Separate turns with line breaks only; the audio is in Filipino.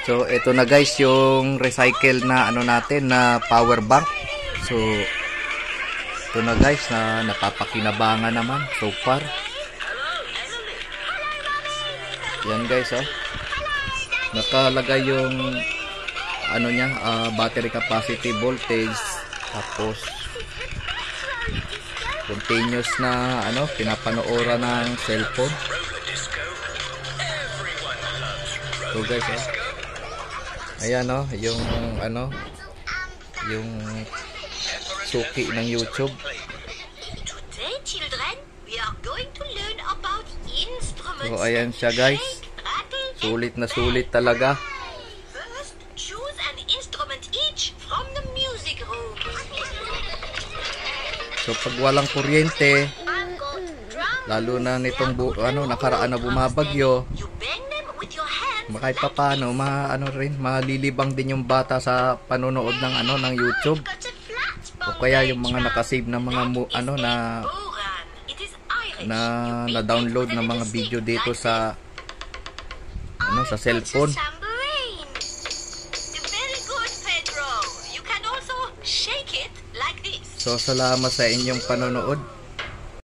So ito na guys yung recycle na ano natin na power bank. So ito na guys na napapakinabangan naman so far. Yan guys oh. Nakalagay yung ano niya, battery capacity voltage, tapos continuous na ano pinapanooran ng cellphone. So guys oh. Ayan oh, yung ano, yung suki ng YouTube.
Today, children, we are going to learn about instruments.
So ayan siya guys. Sulit na sulit talaga.
First, choose an instrument each from the music room.
So pag walang kuryente, lalo na nitong ano nakaraan na bumabagyo,
You bang them with your hands.
kahit pa paano ano rin malilibang din yung bata sa panonood ng ano ng YouTube o kaya yung mga nakasave na mga ano na download na mga video dito sa ano sa cellphone.
Very good, Pedro. You can also shake it like this.
So salamat sa inyong panonood.